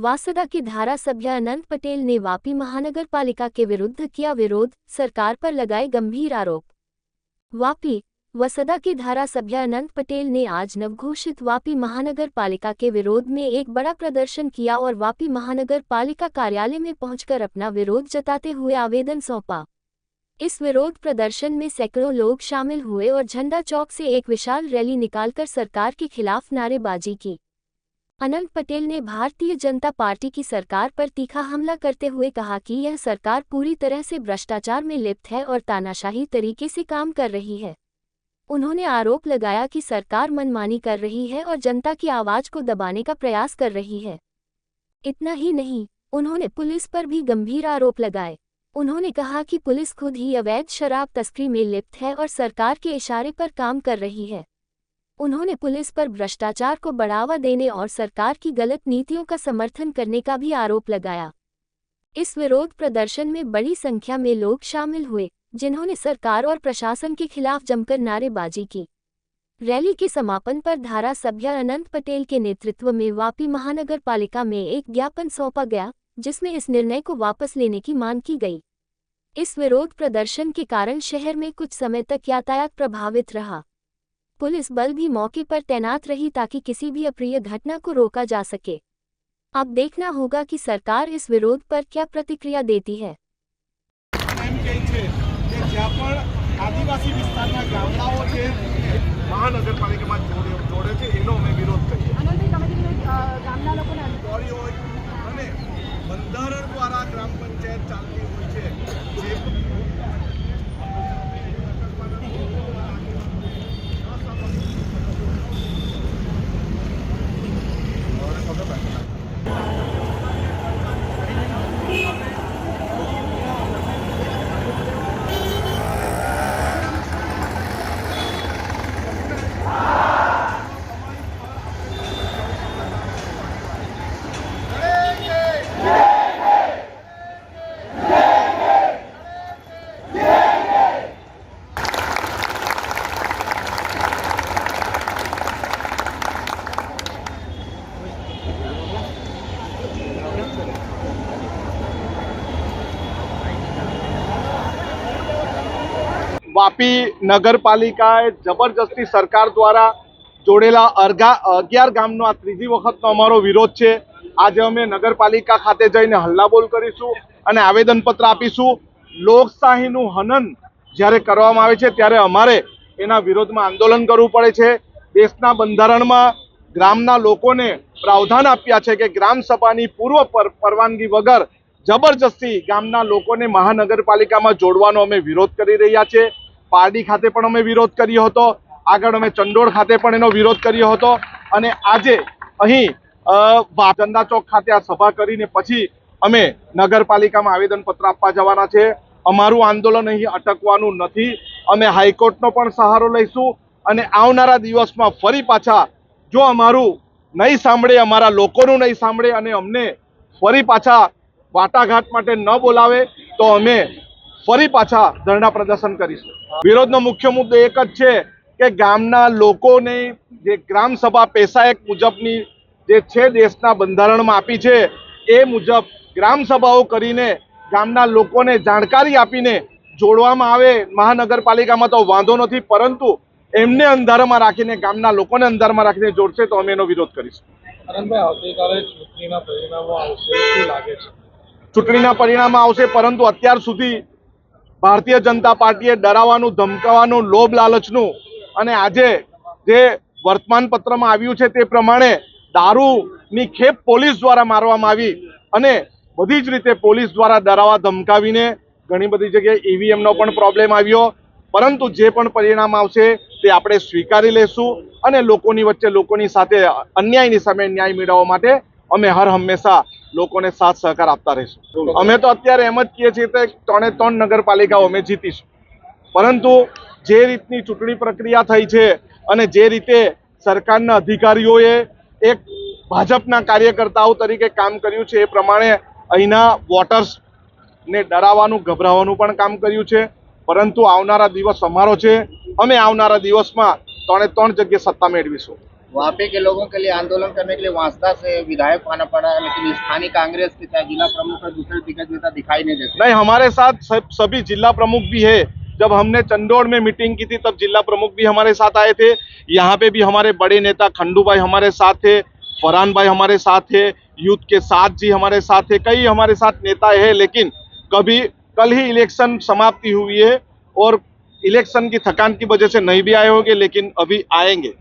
वासदा के धारासभ्य अनंत पटेल ने वापी महानगर पालिका के विरुद्ध किया विरोध, सरकार पर लगाए गंभीर आरोप। वापी वसदा के धारासभ्य अनंत पटेल ने आज नवघोषित वापी महानगर पालिका के विरोध में एक बड़ा प्रदर्शन किया और वापी महानगर पालिका कार्यालय में पहुंचकर अपना विरोध जताते हुए आवेदन सौंपा। इस विरोध प्रदर्शन में सैकड़ों लोग शामिल हुए और झंडा चौक से एक विशाल रैली निकालकर सरकार के खिलाफ नारेबाजी की। अनंत पटेल ने भारतीय जनता पार्टी की सरकार पर तीखा हमला करते हुए कहा कि यह सरकार पूरी तरह से भ्रष्टाचार में लिप्त है और तानाशाही तरीके से काम कर रही है। उन्होंने आरोप लगाया कि सरकार मनमानी कर रही है और जनता की आवाज को दबाने का प्रयास कर रही है। इतना ही नहीं, उन्होंने पुलिस पर भी गंभीर आरोप लगाए। उन्होंने कहा कि पुलिस खुद ही अवैध शराब तस्करी में लिप्त है और सरकार के इशारे पर काम कर रही है। उन्होंने पुलिस पर भ्रष्टाचार को बढ़ावा देने और सरकार की गलत नीतियों का समर्थन करने का भी आरोप लगाया। इस विरोध प्रदर्शन में बड़ी संख्या में लोग शामिल हुए, जिन्होंने सरकार और प्रशासन के खिलाफ जमकर नारेबाजी की। रैली के समापन पर धारासभ्य अनंत पटेल के नेतृत्व में वापी महानगर पालिका में एक ज्ञापन सौंपा गया, जिसमें इस निर्णय को वापस लेने की मांग की गई। इस विरोध प्रदर्शन के कारण शहर में कुछ समय तक यातायात प्रभावित रहा। पुलिस बल भी मौके पर तैनात रही ताकि किसी भी अप्रिय घटना को रोका जा सके। अब देखना होगा कि सरकार इस विरोध पर क्या प्रतिक्रिया देती है। आदिवासी विस्ताરના ગામડાઓ છે મહાનગરપાલિકામાં જોડે છે એનો અમે વિરોધ કરીએ ગામના લોકોને અધિકારી હોય અને બંધારણ દ્વારા ગ્રામ પંચાયત ચાલતી હોય છે વાપી નગરપાલિકાએ જબરજસ્તી સરકાર દ્વારા જોડેલા 11 ગામનો આ ત્રીજી વખતનો અમારો વિરોધ છે। આજે અમે નગરપાલિકા ખાતે જઈને હલ્લાબોલ કરીશું અને આવેદનપત્ર આપીશું। લોકશાહીનું હનન જ્યારે કરવામાં આવે છે ત્યારે અમારે એના વિરોધમાં આંદોલન કરવું પડે છે। દેશના બંધારણમાં ગ્રામના લોકોને પ્રાવધાન આપ્યા છે કે ગ્રામ સભાની પૂર્વ પરવાનગી વગર જબરજસ્તી ગામના લોકોને મહાનગરપાલિકામાં જોડવાનો અમે વિરોધ કરી રહ્યા છીએ। પારડી ખાતે પણ અમે વિરોધ કર્યો હતો, આગળ અમે ચંડોળ ખાતે પણ એનો વિરોધ કર્યો હતો અને આજે અહીં ઝંડા ચોક ખાતે આ સભા કરીને પછી અમે નગરપાલિકામાં આવેદનપત્ર આપવા જવાના છે। અમારું આંદોલન અહીં અટકવાનું નથી। અમે હાઈકોર્ટનો પણ સહારો લઈશું અને આવનારા દિવસમાં ફરી પાછા જો અમારું નહીં સાંભળે, અમારા લોકોનું નહીં સાંભળે અને અમને ફરી પાછા વાટાઘાટ માટે ન બોલાવે તો અમે ફરી પાછા ધરણા પ્રદર્શન કરીશું। વિરોધનો મુખ્ય મુદ્દો એક જ છે કે ગામના લોકોને જે ગ્રામ સભા પેશા એક મુજબની જે છે દેશના બંધારણમાં આપી છે એ મુજબ ગ્રામ સભાઓ કરીને ગામના લોકોને જાણકારી આપીને જોડવામાં આવે। મહાનગરપાલિકામાં તો વાંધો નથી, પરંતુ એમને અંધારામાં રાખીને ગામના લોકોને અંધારામાં રાખીને જોડશે તો અમે એનો વિરોધ કરીશું। આનંદભાઈ, આવતીકાલે ચૂંટણીના પરિણામો આવશે, શું લાગે છે? ચૂંટણીના પરિણામો આવશે, પરંતુ અત્યાર સુધી ભારતીય જનતા પાર્ટીએ ડરાવવાનું, ધમકાવવાનું, લોભ લાલચનું અને આજે જે વર્તમાન પત્રમાં આવ્યું છે તે પ્રમાણે દારૂની ખેપ પોલીસ દ્વારા મારવામાં આવી અને બધી જ રીતે પોલીસ દ્વારા ડરાવવા ધમકાવીને ઘણી બધી જગ્યાએ ઈવીએમનો પણ પ્રોબ્લેમ આવ્યો। પરંતુ જે પણ પરિણામ આવશે તે આપણે સ્વીકારી લેશું અને લોકોની વચ્ચે, લોકોની સાથે અન્યાયની સામે ન્યાય મેળવવા માટે અમે હર હંમેશા લોકોને સાથ સહકાર આપતા રહીશું। અમે તો અત્યારે એમ જ કહીએ છીએ કે 3 નગરપાલિકાઓ અમે જીતીશું, પરંતુ જે રીતની ચૂંટણી પ્રક્રિયા થઈ છે અને જે રીતે સરકારના અધિકારીઓએ એક ભાજપના કાર્યકર્તાઓ તરીકે કામ કર્યું છે એ પ્રમાણે અહીંના વોટર્સને ડરાવવાનું, ગભરાવવાનું પણ કામ કર્યું છે। પરંતુ આવનારા દિવસ અમારો છે, અમે આવનારા દિવસમાં 3 જગ્યાએ સત્તા મેળવીશું। वापी के लोगों के लिए आंदोलन करने के लिए वांसदा से विधायक आना पड़ा, लेकिन स्थानीय कांग्रेस के चाहे जिला प्रमुख और दूसरे दिग्गज नेता दिखाई नहीं देते। नहीं, हमारे साथ सभी जिला प्रमुख भी है। जब हमने चंदौड़ में मीटिंग की थी तब जिला प्रमुख भी हमारे साथ आए थे। यहाँ पे भी हमारे बड़े नेता खंडू भाई हमारे साथ थे, फरहान भाई हमारे साथ थे, यूथ के साथ जी हमारे साथ थे, कई हमारे साथ नेता है। लेकिन कल ही इलेक्शन समाप्ति हुई है और इलेक्शन की थकान की वजह से नहीं भी आए होंगे, लेकिन अभी आएंगे।